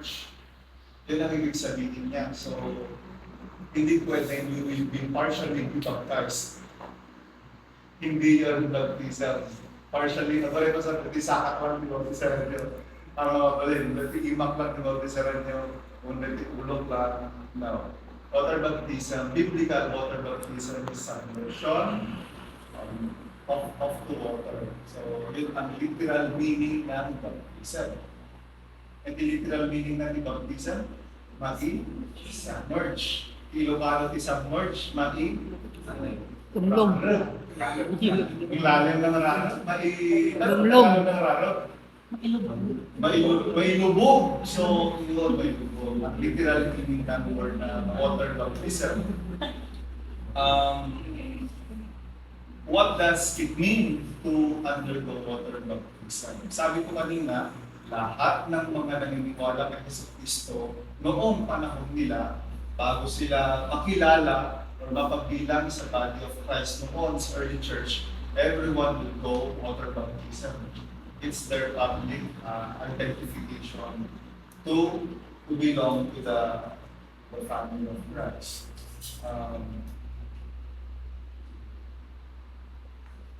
submerged. Yun ang ibig sabihin niya. So, hindi pwede you will be partially baptized. Hindi yun baptism. Partially, nabalay pa sa baptisakat lang, di baptisaran nyo. Balay, imak lang, di baptisaran nyo. Kung ulog lang, no. Water baptism, biblical water baptism is submersion of the water. So, yun ang literal meaning ng baptism. And the literal meaning ng baptism, submerge. Ilocano ti submerge, Tumlong. Yung lalim ng nararap, Lumlong. mailubog. So, yun, mailubog. Literal meaning ng word na water baptism. What does it mean to undergo water baptism? Sabi ko kanina, lahat ng mga naniniwala kay Jesucristo noong panahon nila, bago sila makilala or mapagbilang sa body of Christ noon sa early church, everyone will go water baptism. It's their public identification to belong to the family of Christ.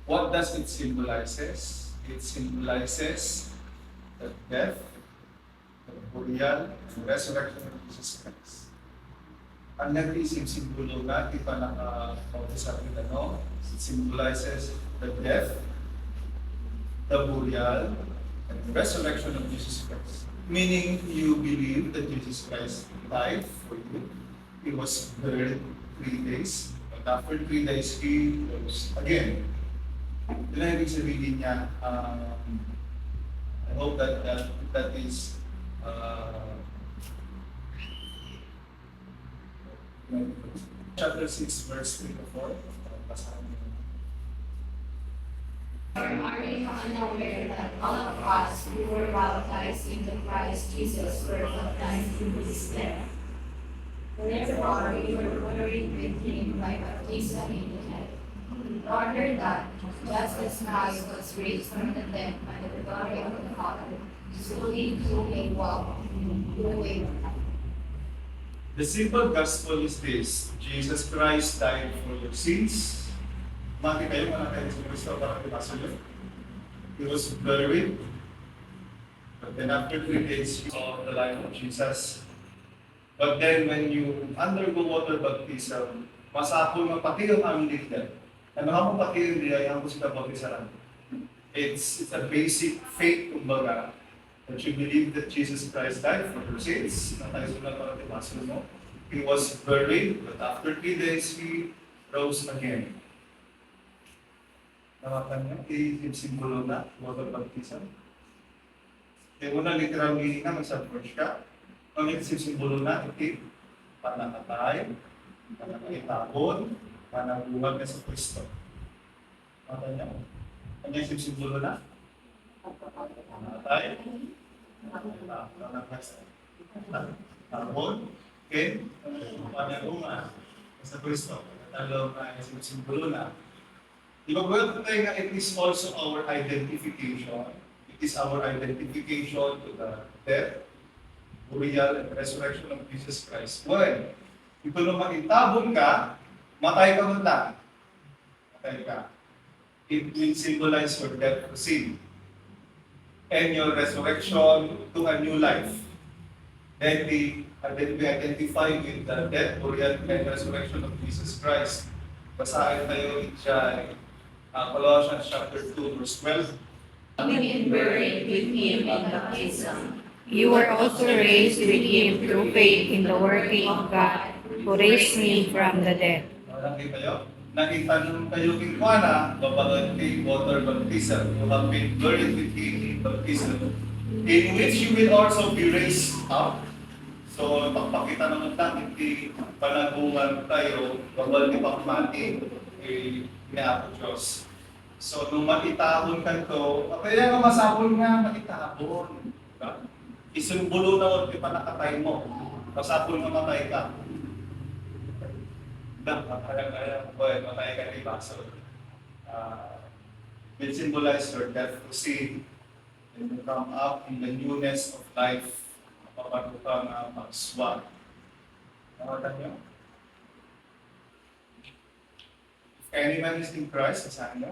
What does it symbolizes? It symbolizes the death, the burial, and the resurrection of Jesus Christ. Ang nag-iisip simbolo na, di pa naka-sabi na, no? It symbolizes the death, the burial, and the resurrection of Jesus Christ. Meaning, you believe that Jesus Christ died for you. He was buried 3 days, but after 3 days, He rose again. Yun ang ibig sabihin niya. I hope that is chapter 6, verse 3 to 4. Basahin niyo. Are you unaware that all of us who were baptized into Christ Jesus were baptized into His death? Therefore, we were buried with Him by baptism into death, in order that, just as Christ was raised from the dead by the glory of the Father, so we too may walk in the way of life. The simple gospel is this: Jesus Christ died for your sins. Mati kayo, mga kayo sa Kristo para pinasa nyo. He was buried. But then after 3 days, you saw the life of Jesus. But then when you undergo water baptism, masapol mo pati yung aming ligdan. Ano nga mo pati yung niyayang ko sila baptisaran? It's a basic faith, kumbaga, that you believe that Jesus Christ died for your sins. Na tayo sila para pinasa mo. He was buried, but after 3 days, He rose again. Nakatan niya, yung simbolo na, water baptism. Kaya una, literal meaning na, mag-submerge ka. Ang simbolo na, panakatay, panakaitabon, panabuhat na sa Kristo. Nakatan niya, ang simbolo na, panakatay, panakaitabon, okay, panabuhat sa Kristo. Talo na yung simbolo na. Di ba tayo nga, it is also our identification. It is our identification to the death, burial, and resurrection of Jesus Christ. Well, ito naman itabon ka, matay ka muna. Matay ka. It will symbolize your death to sin and your resurrection to a new life. Then we identify with the death, burial, and resurrection of Jesus Christ. Basahin tayo dyan. Colossians chapter 2, verse 12. Being buried with Him in baptism, You were also raised with Him through faith in the working of God, who raised me from the dead. Nakita kayo? Nakita nung kayo king Juana, babagan kay water baptism. You have been buried with Him in baptism, in which you will also be raised up. So, pagpakita naman natin kay panagungan tayo, bawal ni Pakmati, Inapo Diyos. So, nung matitahon ka ito, kaya nga masabol nga matitahon. Diba? Isimbolo na wag pa nakatay mo. Masabol nga matay ka. Kaya matay ka diba? So, it symbolizes your death to sin and you come up in the newness of life papago ka nga mag-swap. Nakatan niyo? If any man is in Christ, asahan niyo?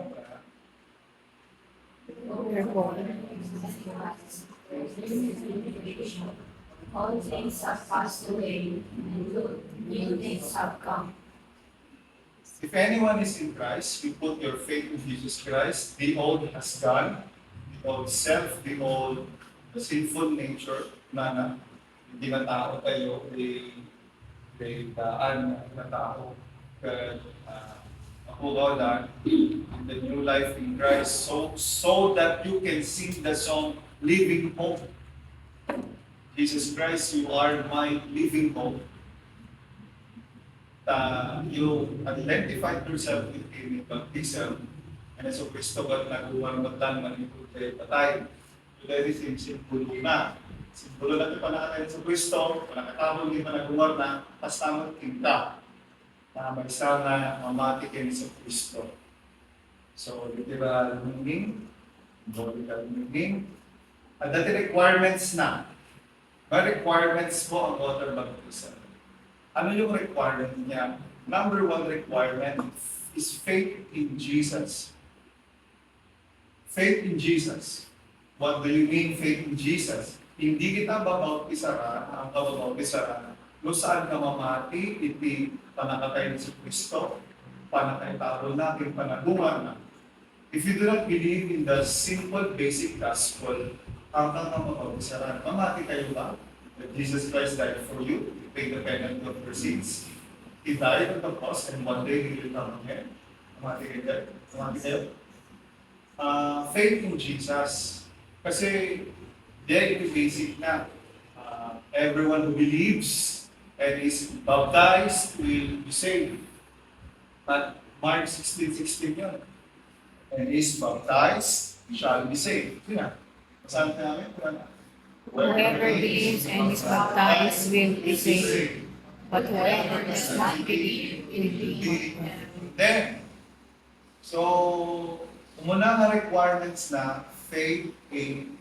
All things have passed away, and look, new things have come. If anyone is in Christ, you put your faith in Jesus Christ, the old has gone, the old self, the old sinful nature, hindi na tao tayo, daan na tao, makuha in the new life in Christ, so that you can sing the song, Living Hope. Jesus Christ, you are my living hope. You identified yourself with Him in baptism, and so Kristo ba't nagawa magdan manipod kayo patay? Today is simbolo na. Simbolo na ito panakatayin sa Kristo, panakatabong di panagawa na, pasamot kita. Na mag-isa na mamati kayo sa Kristo. So, literal meaning, biblical meaning, at dati requirements na. May requirements mo ang water baptism. Ano yung requirement niya? Number one requirement is faith in Jesus. Faith in Jesus. What do you mean faith in Jesus? Hindi kita babautisara, ang babautisara, kung saan ka mamati, iti panakatay sa Kristo, panakay taro natin, panagungan na. If you do not believe in the simple basic gospel, ang babautisara, mamati kayo ba? That Jesus Christ died for you, He paid the penalty of your sins. He died on the cross, and one day He will come again. Mamati kayo? Mamati kayo? Faith in Jesus. Kasi, there is basic na. Everyone who believes and is baptized will be saved. But Mark 16:16 yun. And is baptized shall be saved. Yun na. Masabi namin? Whoever believes and is baptized will be saved, but whoever does not believe will be condemned. So, umuna nga requirements na faith in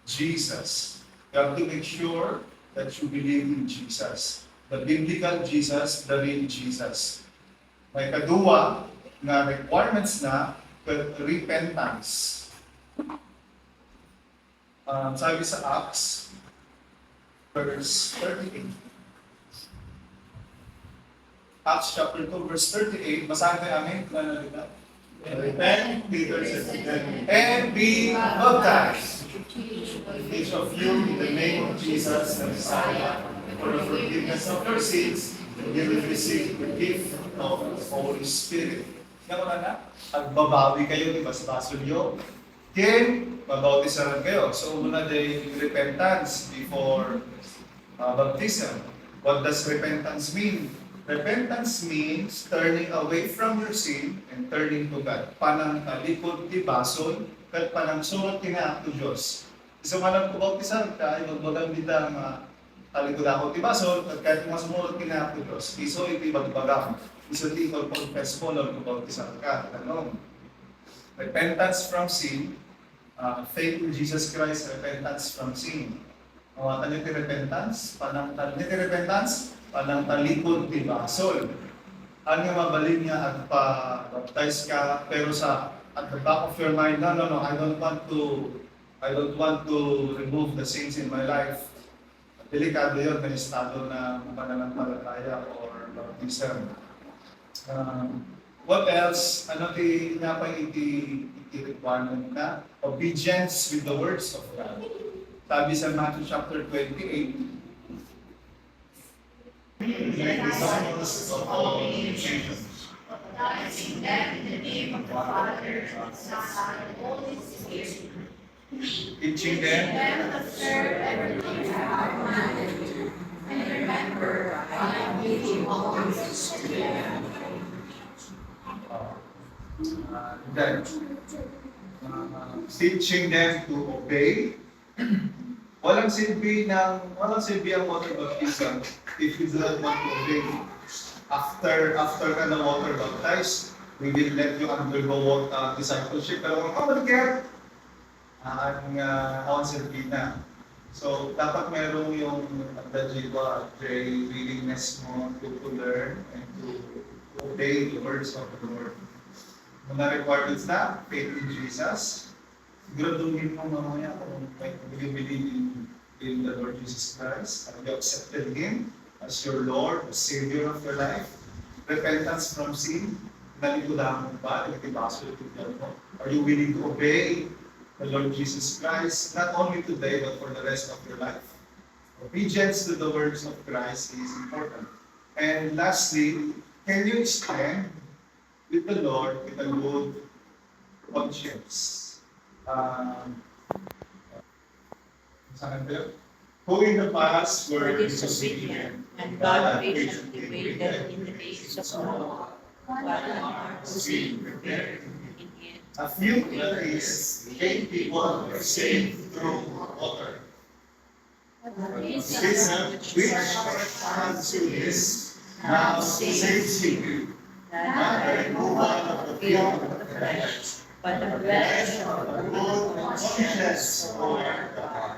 Jesus. You have to make sure that you believe in Jesus. The biblical Jesus, the real Jesus. May kadua na requirements na repentance. Sabi sa Acts, verse 38. Acts chapter 2, verse 38. Basahin tayo amin. Repent, Peter said to them, and be baptized, each of you in the name of Jesus the Messiah, for the forgiveness of your sins, and you will receive the gift of the Holy Spirit. Kaya na, agbabawi kayo, di ba sa basulyo? Then, mabautisaran kayo. So, muna din repentance before baptism. What does repentance mean? Repentance means turning away from your sin and turning to God. Panang talikod ti basol, kat panang surat kinaak to Diyos. So, manang kubautisan ka, ibagbagang dita talikod ako ti basol, kat kahit mga sumulot kinaak to Diyos. Iso iti bagbagang. Iso iti confess mo, Lord, kubautisan ka. Tanong. Repentance from sin, faith in Jesus Christ, repentance from sin. Ano yung repentance? Panang talikod ti basol. Ano yung mabalin niya at pa-baptize ka, pero at the back of your mind, no, I don't want to remove the sins in my life. Delikado yun, may estado na pananampalataya or baptism. What else? Ano niya pa requirement na? Obedience with the words of God. Sabi sa Matthew chapter 28, make disciples of all nations. Baptizing them in the name of the Father, the Son, and the Holy Spirit. Teaching them Them observe everything I have commanded you, and remember, I am with you always to the end. Teaching them to obey. Walang silbi ang water baptism if you do not want to obey. After ka na water baptized, we will let you undergo discipleship. Pero kung kapag ang silbi na. So, dapat merong yung willingness mo to learn and to obey the words of the Lord. Mga requirements na, faith in Jesus. Siguraduhin mo mamaya kung you believe in the Lord Jesus Christ. Have you accepted Him as your Lord, the Savior of your life? Repentance from sin. Nalikudahan mo ba? Nagtibaso mo? Are you willing to obey the Lord Jesus Christ, not only today, but for the rest of your life? Obedience to the words of Christ is important. And lastly, can you stand with the Lord with a good conscience? Who in the past were disobedient, and God patiently waited in the days of Noah, while the ark was being prepared in it. a few days, 8 people were saved through water. This which corresponds to this now saves you, not the removal of the guilt of the flesh, But the flesh flesh of the good conscience toward God,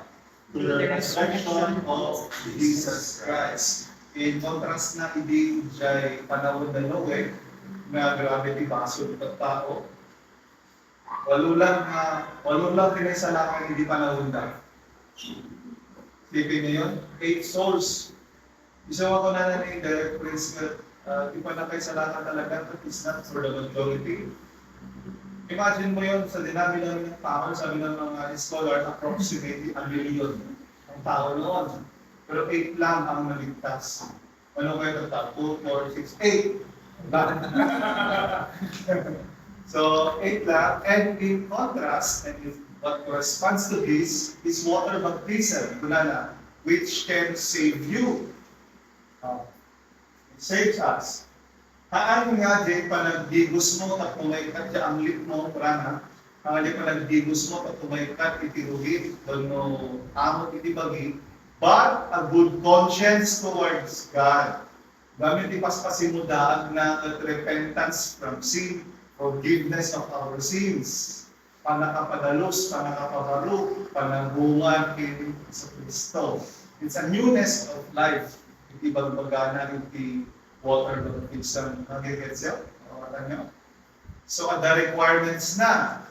to the resurrection of Jesus Christ. In contrast na hindi diya'y panahon na Noe, na grabe di baso ng tao. Walo lang pinagsalangan hindi panahon na. Sipin niyo yun? 8 souls. Isa ako na namin direct principle, di pa na kayo salakan talaga, but it's not for the majority. Imagine mo yun, sa dinami namin ng tao, sabi ng mga scholar, approximately 1 million ang tao noon. Pero 8 lang ang naligtas. Ano kayo ito? 2, 4, 6, 8. So, 8 lang. And in contrast, and what corresponds to this, is water baptism, kunana, which can save you. It saves us. Haan nga din panagdigos mo at tumaykat ang lip mo, prana. Ang di panagdigos mo at tumaykat itiruhit, doon mo amot itibagi, but a good conscience towards God. Gamit ipaspasin mo daan na repentance from sin, forgiveness of our sins, panakapadalos, panakapabaro, panabungan in sa Kristo. It's a newness of life. Ibang bagana iti water baptism. Nagigets yun? So, the requirements na,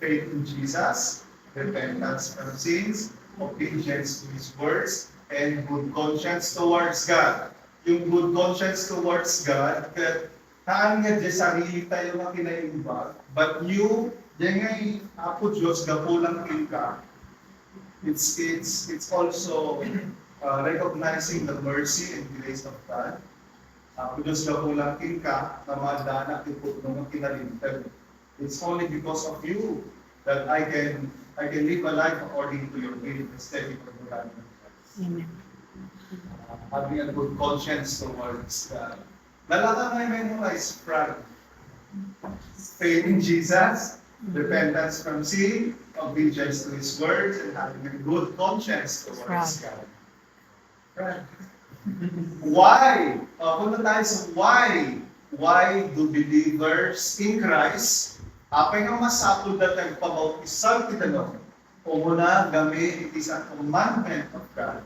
faith in Jesus, repentance from sins, obedience to His words, and good conscience towards God. Yung good conscience towards God, taan nga dyan sarili tayo na kinaimbag, but you, dyan nga'y apo Diyos, gapulang ka. It's also recognizing the mercy and grace of God. Diyos gapulang ka, na madana tipot nung kinalimtan. It's only because of you that I can live a life according to your will instead of God. Amen. Having a good conscience towards God. Lalaka may memorize from faith in Jesus, repentance from sin, obedience to His words, and having a good conscience towards God. Right. Why? Punta tayo sa why. Why do believers in Christ, apay nga masapod na nagpabautisang kitanong, o muna gamit it is a commandment of God.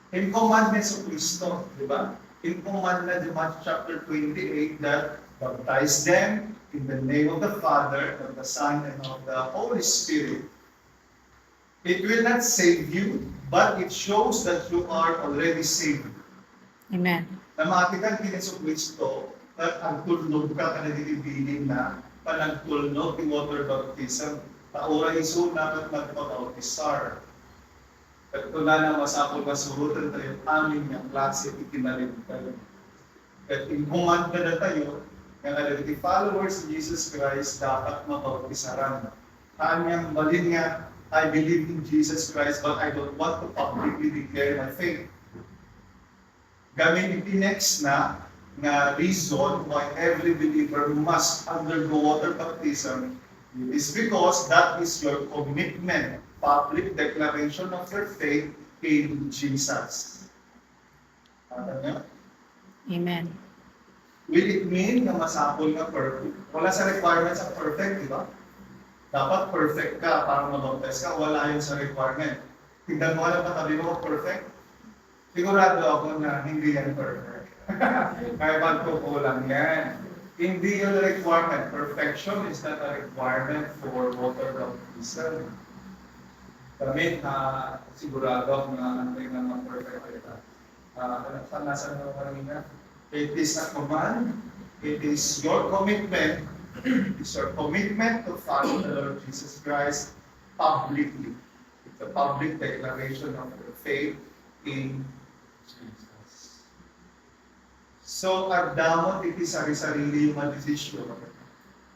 In commandments of Kristo, di ba? In commandment of Matthew chapter 28 that baptize them in the name of the Father, of the Son, and of the Holy Spirit. It will not save you, but it shows that you are already saved. Amen. Namatikan kinis of Kristo, at ang tulnog ka ka nagtitibilin na, panagtulnog yung water baptism, taura iso na at magpapautisar. At kung na masapol ka surutan tayo, amin yung klase itinalim tayo. At inkumand na tayo, yung already followers of Jesus Christ, dapat mabautisaran. Kanyang malin nga, I believe in Jesus Christ, but I don't want to publicly declare my faith. Gamit iti next na reason why every believer must undergo water baptism is because that is your commitment, public declaration of your faith in Jesus. Amen. Will it mean na masapol nga perfect? Wala sa requirements ang perfect, di ba? Dapat perfect ka para mabaptize ka. Wala yun sa requirement. Tignan mo alam katabi mo, perfect. Sigurado ako na hindi yan perfect. May pagkukulang yan. Hindi yung requirement. Perfection is not a requirement for water baptism. Kami, sigurado ako na ano yung mga perfect ito. Nasa mo kanina? It is a command. It is your commitment. It is your commitment to follow the Lord Jesus Christ publicly. It's a public declaration of your faith in Jesus. So, ang damot, iti sari-sarili yung mga desisyon.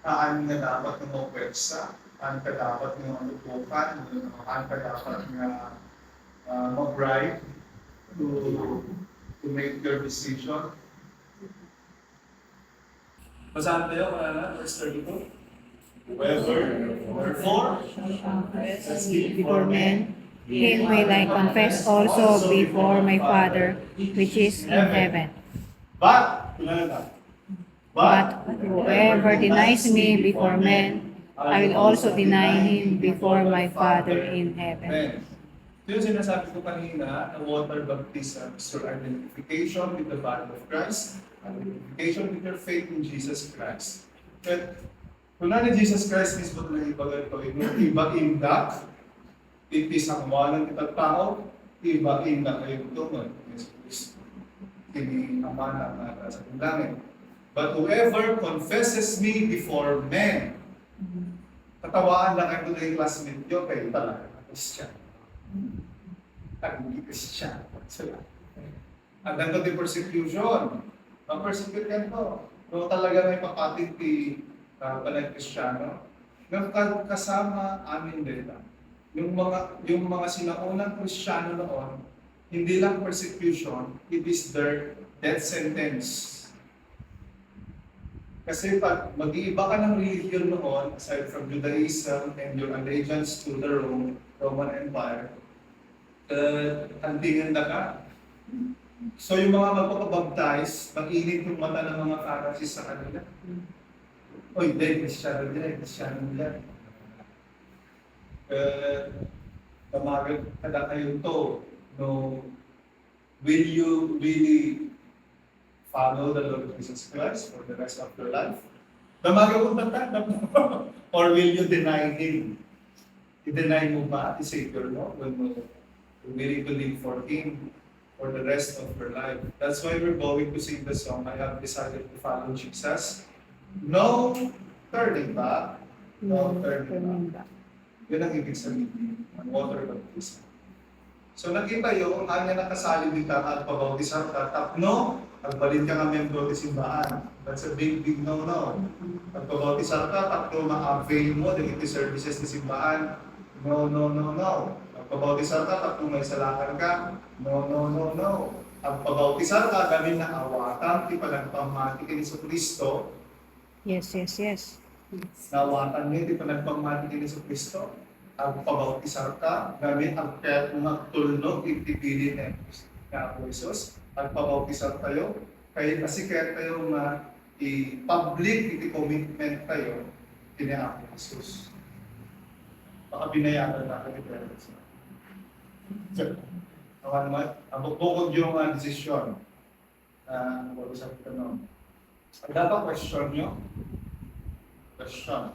Ano na dapat ng pwersa, ano ka dapat ng manupukan, ano ka dapat nga mag-bribe to make your decision. Basahan tayo, verse 32. Wherefore, Confess before men, him will I confess also before my Father which is in heaven. But Whoever denies me before men, I will also deny him before my Father in heaven. Amen. Ito yung sinasabi ko kanina, na water baptism is your identification with the body of Christ, identification with your faith in Jesus Christ. But kung na ni Jesus Christ mismo na ibagal ito, yung iba-indak, itis ang walang kitang tao, iba-indak kayo tungon. Jesus Ini amana na sa langit. But whoever confesses me before men, tatawaan lang ako na yung classmate nyo, kayo talaga, Christian. Hindi Christian. Ang ganda din persecution. Ang-persecute yan to. Kung talaga may papating panay Kristiyano, kasama amin din. Yung mga sinaunang Kristiyano noon, hindi lang persecution, it is their death sentence. Kasi pag mag-iiba ka ng religion noon, aside from Judaism and your allegiance to the Roman Empire, handingan na ka. So yung mga magpapabaptize, mag-init yung mata ng mga Pharisees sa kanila. Oy, dahil Kristiyano nila. Tamagal kada kayo to, no, will you really follow the Lord Jesus Christ for the rest of your life? Tamagal mo or will you deny Him? I-deny mo ba the Savior mo when you really believe for Him for the rest of your life? That's why we're going to sing the song, I have decided to follow Jesus. No turning back. No turning back. Yun ang ibig sabihin ng water baptism. So nakita yung kanya nakasalim dito at pabautisar ka, tapno, agbalin ka nga membro ng simbahan. That's a big no-no. Pag pabautisar ka, tapno ma-avail mo ng services ng simbahan. No. Pag pabautisar ka, tapno may salakan ka. No. Pag pabautisar ka, gamin na awatan, ti panagpamati kay Kristo. Yes. Nawatan niya, di pa nagpamati ni Yesu Cristo. Ang pabautisar ka, gamit ang kaya mga tulnog, itipili na ako Jesus. Ang pabautisar tayo, kasi kaya tayo i-public, iti-commitment tayo, kina ako Jesus. Baka binayaran na kami tayo. Naman naman, bukod yung desisyon. Pag-usap ka nun. Ang dapat question nyo, question.